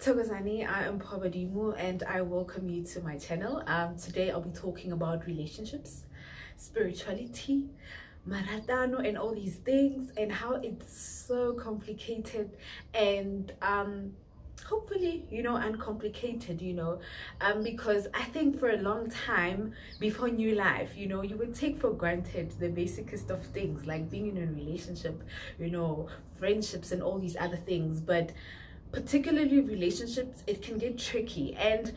Thokozani, I am Pobadimu and I welcome you to my channel. Today I'll be talking about relationships, spirituality, maratano and all these things, and how it's so complicated and hopefully uncomplicated, because I think for a long time before new life, you would take for granted the basicest of things like being in a relationship, friendships and all these other things. But particularly relationships, it can get tricky, and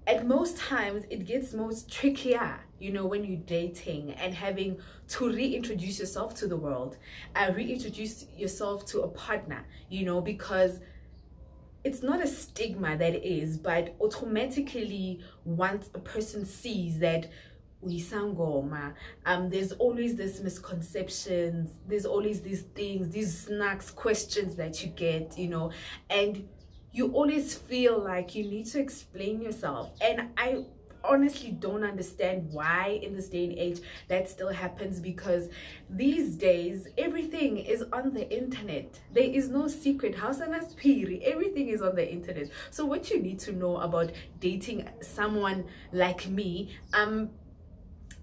at most times it gets most trickier when you're dating and having to reintroduce yourself to the world, reintroduce yourself to a partner, because it's not a stigma that is, but automatically once a person sees that uyisangoma, there's always this misconceptions, there's always these things, these snacks questions that you get, and you always feel like you need to explain yourself. And I honestly don't understand why in this day and age that still happens, because these days everything is on the internet. There is no secret house and everything is on the internet. So what you need to know about dating someone like me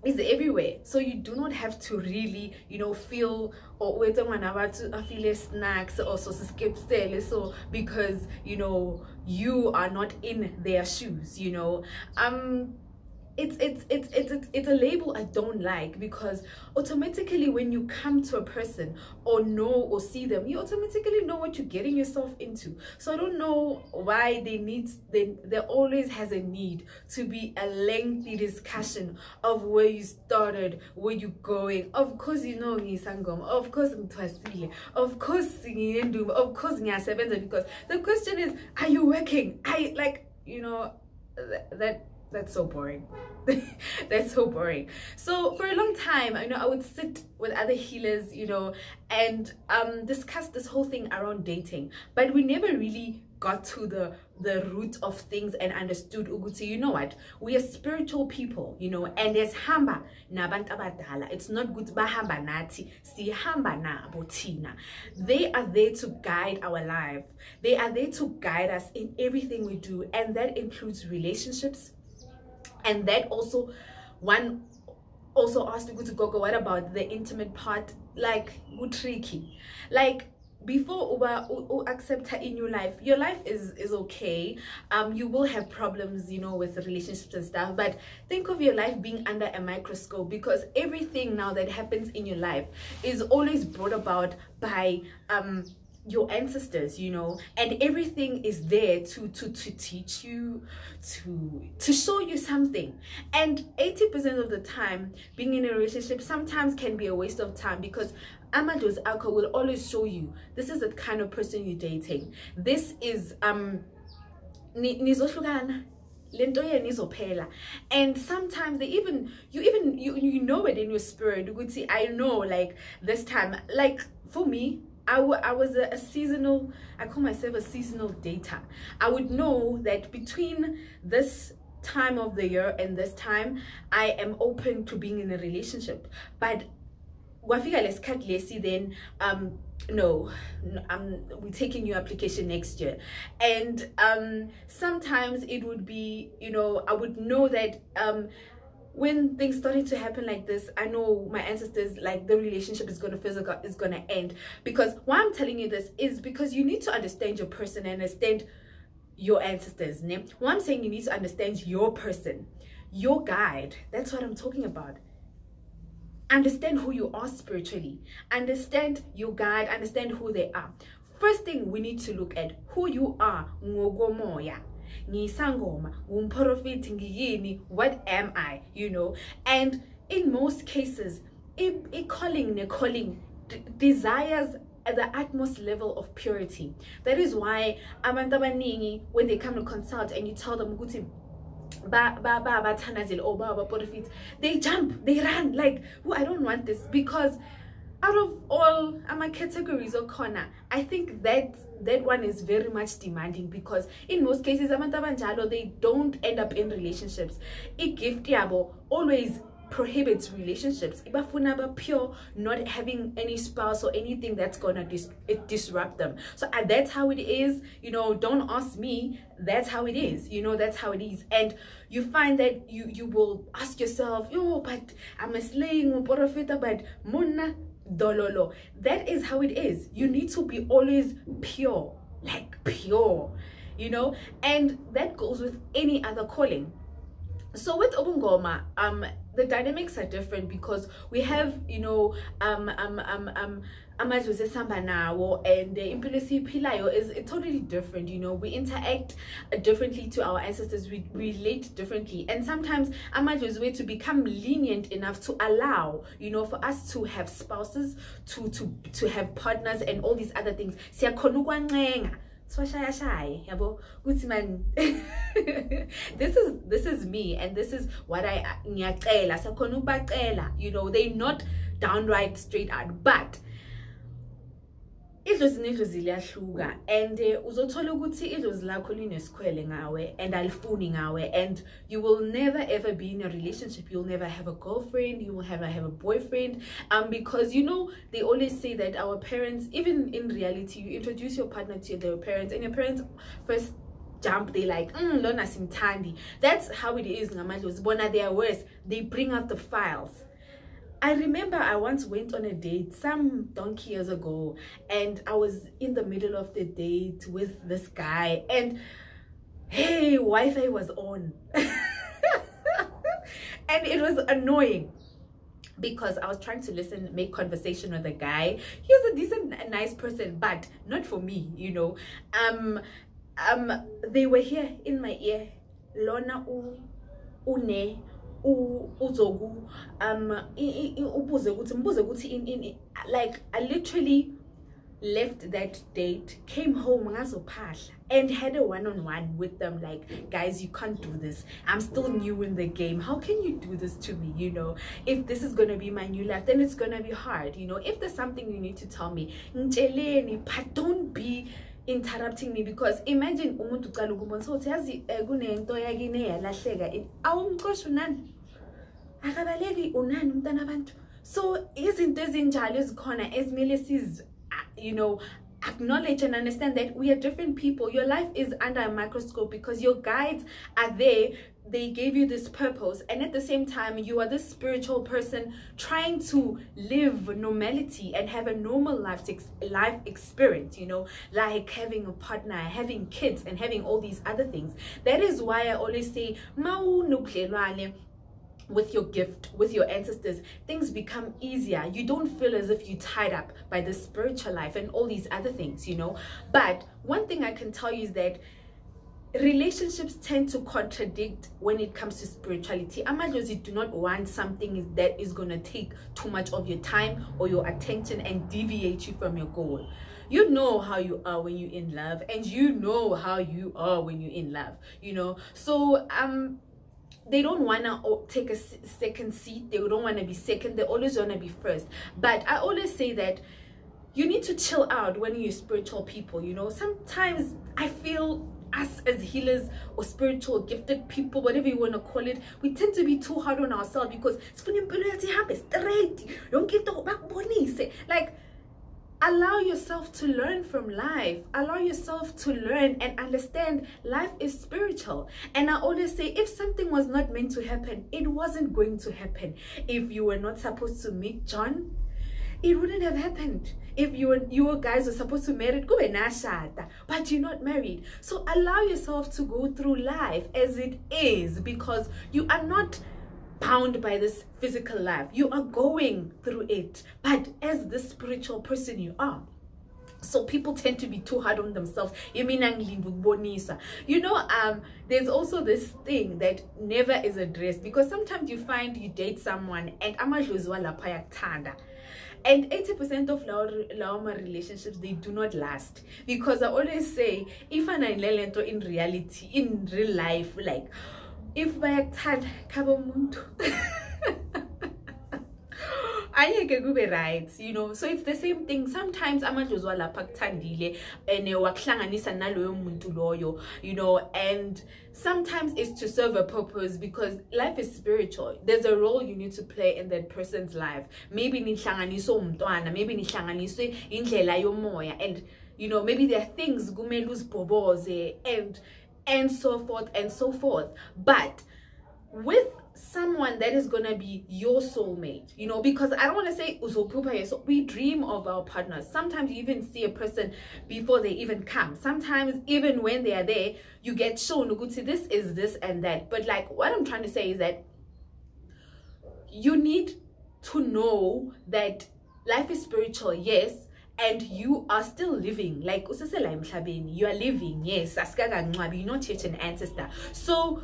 is everywhere, so you do not have to really feel or wait to feel snacks or skip so because you are not in their shoes. It's a label I don't like, because automatically when you come to a person or know or see them, you automatically know what you're getting yourself into. So I don't know why there always has a need to be a lengthy discussion of where you started, where you're going. Of course ngisangoma, of course ngithwasile, of course ngiyenduma, of course ngiyasebenza, because the question is, are you working? That's so boring. That's so boring. So for a long time, I would sit with other healers, and discuss this whole thing around dating, but we never really got to the root of things and understood ukuthi, what, we are spiritual people, and there's hamba nabantu abadala. It's not good bahamba nathi, sihamba nabo thina. They are there to guide our life. They are there to guide us in everything we do, and that includes relationships. And that also, one also asked me to go, what about the intimate part? Like, tricky. Like, before uba accept her in your life is okay. You will have problems, with relationships and stuff, but think of your life being under a microscope, because everything now that happens in your life is always brought about by your ancestors, and everything is there to teach you, to show you something. And 80% of the time, being in a relationship sometimes can be a waste of time, because Amado's alcohol will always show you this is the kind of person you're dating. This is nizohlukana lento yenu izophela. And sometimes you know it in your spirit. You could see, I know, like this time, like for me, I was a seasonal, I call myself a seasonal dater. I would know that between this time of the year and this time, I am open to being in a relationship. But wafika lesikhathi lesi, then no, we're taking your application next year. And sometimes it would be, I would know that when things started to happen like this, I know my ancestors, like, the relationship is gonna end. Because why I'm telling you this is because you need to understand your person and understand your ancestors. Why I'm saying you need to understand your person, your guide. That's what I'm talking about. Understand who you are spiritually, understand your guide, understand who they are. First thing we need to look at who you are. Ngokomoya, ngisangoma, umprofiti ngiyini, what am I, and in most cases calling desires at the utmost level of purity. That is why abantu abaningi, when they come to consult and you tell them ukuthi they jump, they run, like, I don't want this, because out of all my categories of corner, I think that one is very much demanding, because in most cases they don't end up in relationships. A gift yabo always prohibits relationships. Ibafuna ba pure, not having any spouse or anything that's gonna disrupt them. So that's how it is. You know, don't ask me. That's how it is. You know, that's how it is. And you find that you will ask yourself, yo, but I'm a slaying profeta, but mona dololo. That is how it is. You need to be always pure, like pure, you know, and that goes with any other calling. So with Obungoma, the dynamics are different because we have, you know, amadlozi esihamba nawo, and the impilo esiyiphilayo is totally different. You know, we interact differently to our ancestors, we relate differently, and sometimes amadlozi way to become lenient enough to allow, you know, for us to have spouses, to have partners and all these other things. So yabo kuthi man, this is me, and this is what I ngiyacela sakhona ubacela, you know, they not downright straight out, but idlozi nedlozi liyahluka, and uzothola ukuthi idlozi lakho linesikhwele ngawe and alifuni ngawe, and you will never ever be in a relationship. You'll never have a girlfriend, you will never have a boyfriend, because you know, they always say that our parents, even in reality, you introduce your partner to their parents, and your parents first jump, they like lona simthandi. That's how it is ngamadlozi. Bona they are worse, they bring out the files. I remember I once went on a date some donkey years ago, and I was in the middle of the date with this guy, and hey, Wi-Fi was on. And it was annoying because I was trying to listen, make conversation with a guy. He was a decent, nice person, but not for me, you know. They were here in my ear. Lona une uzogu like I literally left that date, came home and had a one-on-one with them, like, guys, you can't do this. I'm still new in the game. How can you do this to me? You know, if this is gonna be my new life, then it's gonna be hard. You know, if there's something you need to tell me, but don't be interrupting me, because imagine umuntu uqala ukubona ukuthi yazi kunento yakini yalahleka awumqosho nani akabaleki unani umntana abantu. So izinto ezinjalo ezikhona ezimele siz, you know, acknowledge and understand that we are different people. Your life is under a microscope because your guides are there. They gave you this purpose, and at the same time you are this spiritual person trying to live normality and have a normal life experience, you know, like having a partner, having kids, and having all these other things. That is why I always say with your gift, with your ancestors, things become easier. You don't feel as if you're tied up by the spiritual life and all these other things, you know. But one thing I can tell you is that relationships tend to contradict when it comes to spirituality. Amadlozi do not want something that is going to take too much of your time or your attention and deviate you from your goal. You know how you are when you're in love, and you know how you are when you're in love, you know. So they don't want to take a second seat. They don't want to be second. They always want to be first. But I always say that you need to chill out when you're spiritual people, you know. Sometimes I feel us as healers or spiritual gifted people, whatever you want to call it, we tend to be too hard on ourselves because like, allow yourself to learn from life. Allow yourself to learn and understand life is spiritual. And I always say, if something was not meant to happen, it wasn't going to happen. If you were not supposed to meet John, it wouldn't have happened. If you guys were supposed to marry, but you're not married. So allow yourself to go through life as it is, because you are not bound by this physical life. You are going through it, but as the spiritual person you are. So people tend to be too hard on themselves. You know, there's also this thing that never is addressed, because sometimes you find you date someone and and 80% of our relationships, they do not last, because I always say, if I'm in reality, in real life, like, if I Ayeke kube right, you know. So it's the same thing. Sometimes amandla lapha kuthandile and wakuhlanganisa naloyo muntu loyo, you know, and sometimes it's to serve a purpose because life is spiritual. There's a role you need to play in that person's life. Maybe nihlanganiswe umntwana, maybe nihlanganiswe indlela yomoya, and you know, maybe there are things kumele uzibhoboze and so forth and so forth. But with someone that is gonna be your soulmate, you know, because I don't want to say so we dream of our partners. Sometimes you even see a person before they even come. Sometimes even when they are there, you get shown this is this and that. But like what I'm trying to say is that you need to know that life is spiritual, yes, and you are still living. Like you are living, yes, you're not yet an ancestor. So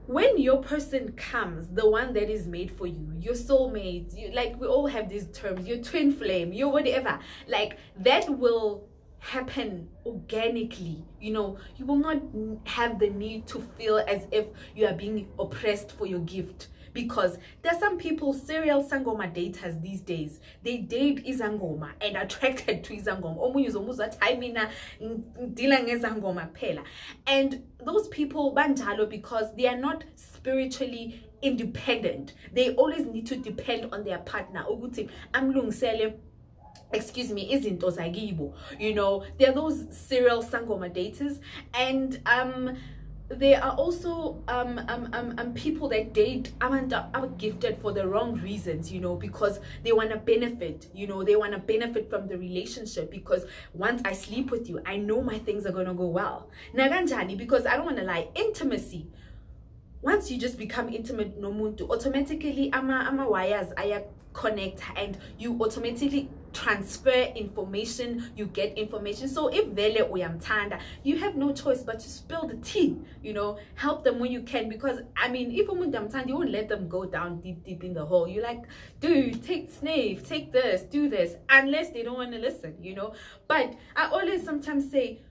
when your person comes, the one that is made for you, your soulmate, you, like we all have these terms, your twin flame, your whatever, like that will happen organically. You know, you will not have the need to feel as if you are being oppressed for your gift. Because there's some people, serial sangoma daters these days, they date izangoma and attracted to izangoma. And those people banjalo because they are not spiritually independent. They always need to depend on their partner. Excuse me, izinto zakibo. You know, there are those serial sangoma daters, and there are also people that date are gifted for the wrong reasons, you know, because they want to benefit, you know, they want to benefit from the relationship, because once I sleep with you, I know my things are gonna go well. Naganjani, because I don't want to lie, intimacy, once you just become intimate no muntu, automatically ama wires aya connect, and you automatically transfer information, you get information. So if vele uyamthanda, you have no choice but to spill the tea, you know, help them when you can. Because I mean, if umuntu amthanda, you won't let them go down deep in the hole. You're like, dude, take snave, take this, do this, unless they don't want to listen, you know. But I always sometimes say,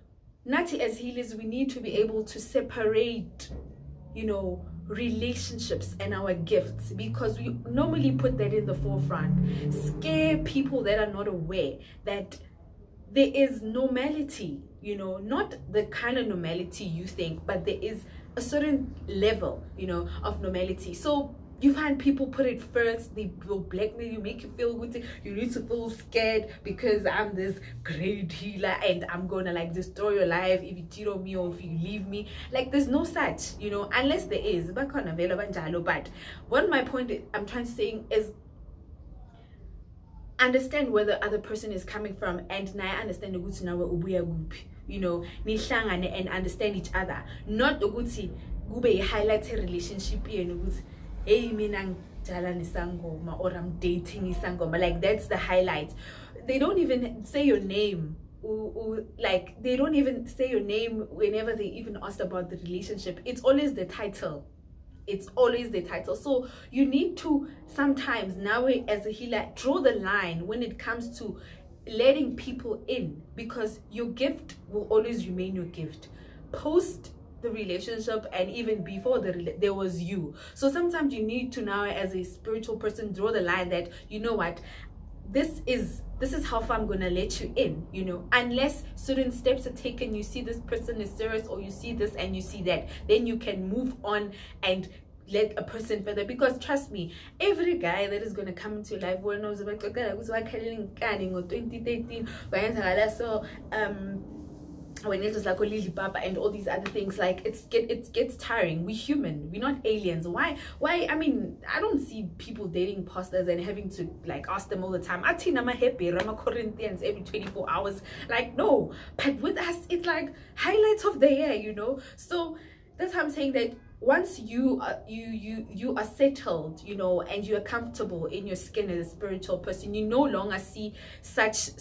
Nati, as healers, we need to be able to separate, you know, relationships and our gifts, because we normally put that in the forefront, scare people that are not aware that there is normality, you know, not the kind of normality you think, but there is a certain level, you know, of normality. So you find people put it first, they will blackmail you, make you feel good, you need to feel scared because I'm this great healer and I'm gonna like destroy your life if you cheat on me or if you leave me. Like there's no such, you know, unless there is. But what my point I'm trying to say is understand where the other person is coming from, and now understand the good now group, you know, and understand each other. Not the good gube highlight a relationship and hey, minang jalani sangoma, or I'm dating sangoma. Like that's the highlight. They don't even say your name. Like they don't even say your name whenever they even asked about the relationship. It's always the title. It's always the title. So you need to sometimes now as a healer draw the line when it comes to letting people in, because your gift will always remain your gift. Post the relationship and even before there was you. So sometimes you need to now as a spiritual person draw the line that, you know what, this is how far I'm gonna let you in, you know, unless certain steps are taken, you see this person is serious, or you see this and you see that, then you can move on and let a person further. Because trust me, every guy that is going to come into your life knows about 2013 so when it was like Lily Papa and all these other things, like it gets tiring. We're human, we're not aliens. Why I mean, I don't see people dating pastors and having to like ask them all the time, I'm happy Rama Corinthians every 24 hours. Like no, but with us it's like highlights of the year, you know. So that's how I'm saying that once you are settled, you know, and you are comfortable in your skin as a spiritual person, you no longer see such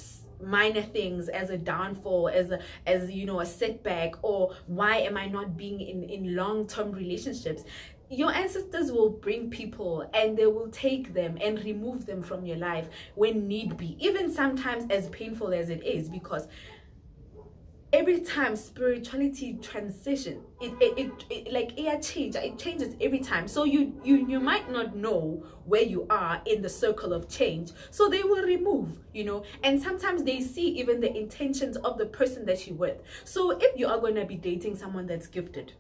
minor things as a downfall, as you know, a setback, or why am I not being in long-term relationships. Your ancestors will bring people and they will take them and remove them from your life when need be, even sometimes as painful as it is, because every time spirituality transition, it changes every time. So you might not know where you are in the circle of change, so they will remove, and sometimes they see even the intentions of the person that you're with. So if you are going to be dating someone that's gifted,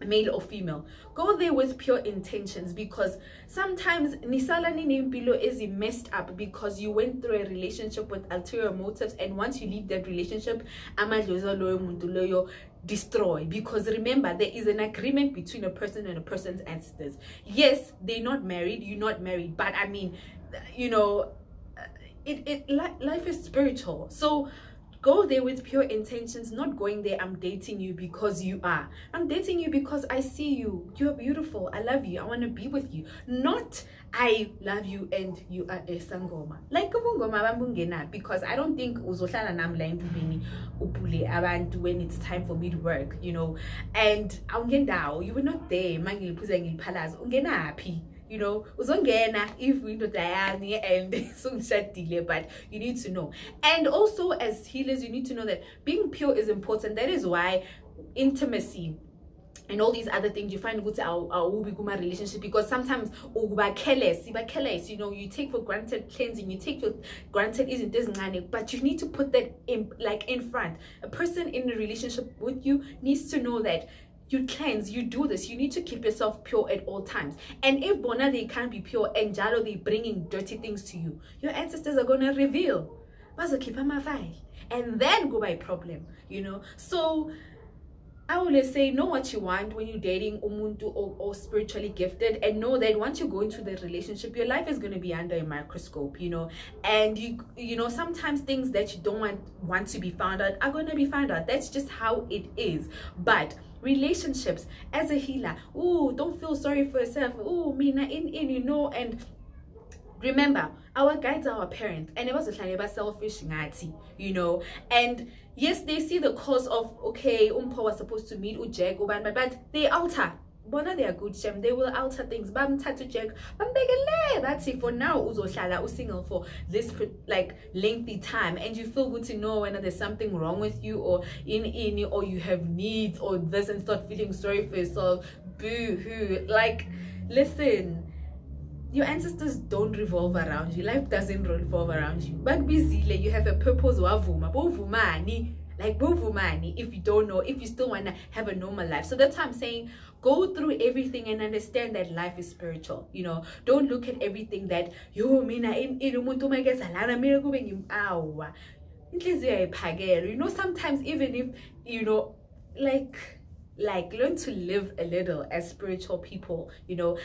male or female, go there with pure intentions, because sometimes nisala ninimpilo is messed up because you went through a relationship with ulterior motives, and once you leave that relationship, amadlozi loyo muntu loyo destroy. Because remember, there is an agreement between a person and a person's ancestors. Yes, they're not married, you're not married, but I mean, life is spiritual. So go there with pure intentions, not going there, I'm dating you because you are. I'm dating you because I see you. You're beautiful. I love you. I want to be with you. Not I love you and you are a sangoma. Like because I don't think uzohlala namla entubeni upule abantu when it's time for me to work, And you were not there. Mangiliphuza ngiliphalaza. Ungenaphi? Uzongena if we don't die and sungishadile, but you need to know. And also, as healers, you need to know that being pure is important. That is why intimacy and all these other things, you find good our relationship, because sometimes you take for granted cleansing, you take for granted isn't this, but you need to put that in front. A person in a relationship with you needs to know that you cleanse, you do this, you need to keep yourself pure at all times. And if bona they can't be pure and jalo they bringing dirty things to you, your ancestors are gonna reveal, and then go by problem, So I always say, know what you want when you're dating umuntu or spiritually gifted, and know that once you go into the relationship, your life is going to be under a microscope, and sometimes things that you don't want to be found out are going to be found out. That's just how it is. But relationships, as a healer, don't feel sorry for yourself. Mina and remember, our guides are our parents, and it was a selfish, and yes, they see the cause of, okay, was supposed to meet Ujek, but they alter. Bona they are good, Shem. They will alter things. Bam tatu Jack. That's it for now. Uzoshala single for this lengthy time, and you feel good to know whether there's something wrong with you, or or you have needs, or this, and start feeling sorry for yourself. Boo hoo. Listen. Your ancestors don't revolve around you. Life doesn't revolve around you. But busy, you have a purpose. If you don't know, if you still want to have a normal life. So that's why I'm saying, go through everything and understand that life is spiritual. Don't look at everything that sometimes even if learn to live a little as spiritual people, learn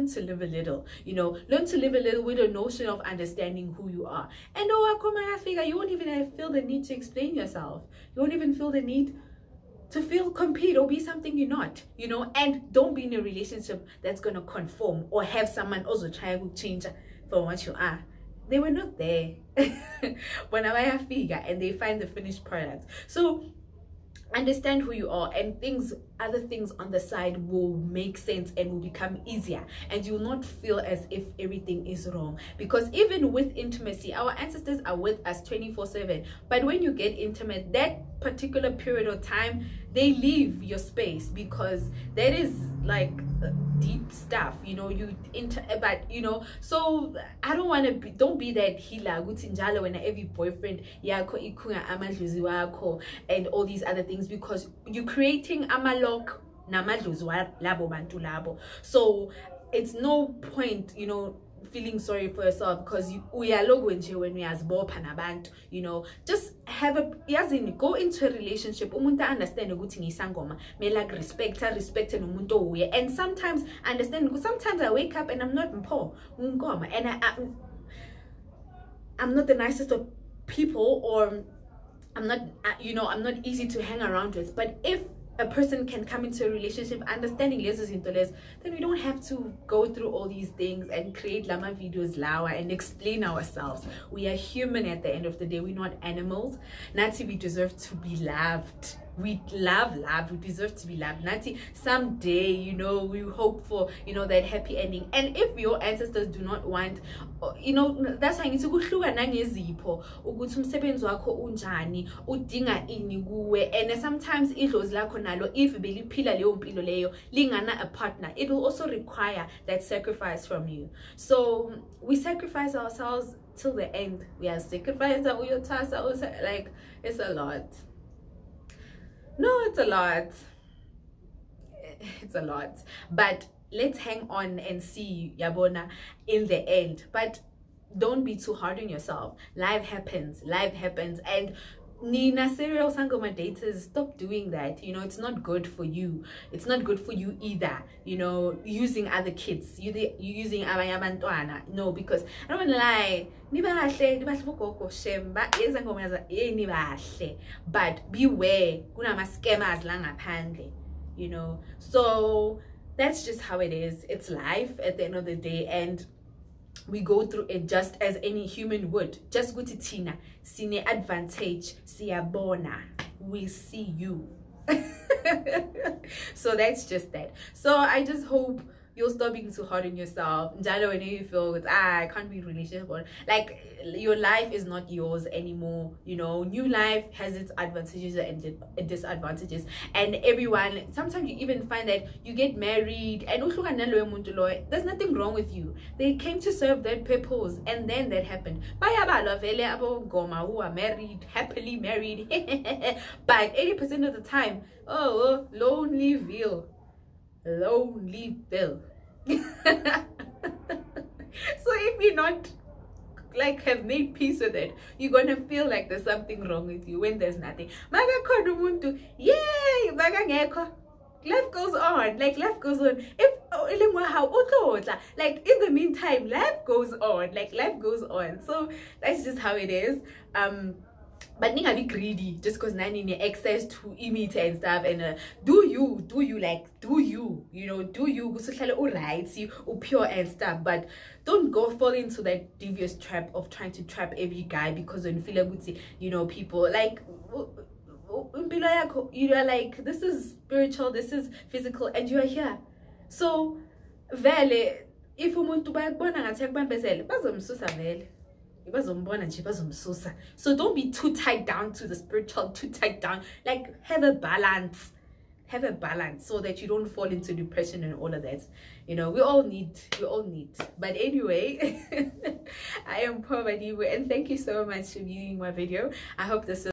to live a little, learn to live a little with a notion of understanding who you are. And you won't even feel the need to explain yourself. You won't even feel the need to feel compete or be something you're not, and don't be in a relationship that's going to conform or have someone also try to change for what you are. They were not there whenever I figure, and they find the finished product. So understand who you are, and other things on the side will make sense and will become easier, and you will not feel as if everything is wrong. Because even with intimacy, our ancestors are with us 24/7, but when you get intimate, that particular period of time, they leave your space, because that is deep stuff, so I don't want to don't be that healer when every boyfriend and all these other things, because you're creating amalok namadlozi labo bantu labo. So it's no point feeling sorry for yourself, because we are when we as nabantu, just have go into a relationship umuntu understand ukuthi ngisangoma, respect nomuntu, and sometimes understand, sometimes I wake up and I'm not mpo ungoma, and I'm not the nicest of people, or I'm not I'm not easy to hang around with. But if a person can come into a relationship understanding lessons into less, then we don't have to go through all these things and create lama videos lawa and explain ourselves. We are human at the end of the day. We're not animals. Nati, we deserve to be loved. we love love, we deserve to be loved. Nati, someday, you know, we hope for, you know, that happy ending. And if your ancestors do not want, you know, that's why ngithi kuhluka nangezipho ukuthi umsebenzi wakho unjani, udinga ini kuwe. And sometimes idlozi lakho nalo, if beliphila leyo mpilo leyo lingana a partner, it will also require that sacrifice from you. So we sacrifice ourselves till the end. We are sacrificing our uyotasa, like, it's a lot. No, it's a lot. It's a lot. But let's hang on and see, yabona, in the end. But don't be too hard on yourself. Life happens. Life happens. And Nina serial sangoma daters, stop doing that. You know, it's not good for you. It's not good for you either. You know, using other kids, using abantwana. No, because I don't want to lie. But beware, kunama scammers la ngaphandle, you know. So that's just how it is. It's life at the end of the day, and we go through it just as any human would. Just go to Tina, sine advantage, siyabona, we see you. So that's just that. So I just hope you'll stop being too hard on yourself. Njalo when you feel I can't be in a relationship, like your life is not yours anymore. You know, new life has its advantages and disadvantages. And everyone, sometimes you even find that you get married and there's nothing wrong with you. They came to serve that purpose, and then that happened. Who are married, happily married, but 80% of the time, oh, Lonelyville. So if you're not like have made peace with it, you're gonna feel like there's something wrong with you when there's nothing. Yay, life goes on. Like life goes on. If like in the meantime, life goes on. Like life goes on. So that's just how it is. But ninga be greedy just because nani need access to image and stuff. And do you you know, do you right, see pure and stuff. But don't fall into that devious trap of trying to trap every guy because when you feel like, you know, people like you are like, this is spiritual, this is physical, and you are here. So vele if umuntu bayakubona ngathi yakubambezele bazomsusa vele. So don't be too tied down to the spiritual, too tied down. Like have a balance so that you don't fall into depression and all of that. You know, we all need. But anyway, I am Poverty, and thank you so much for viewing my video. I hope this was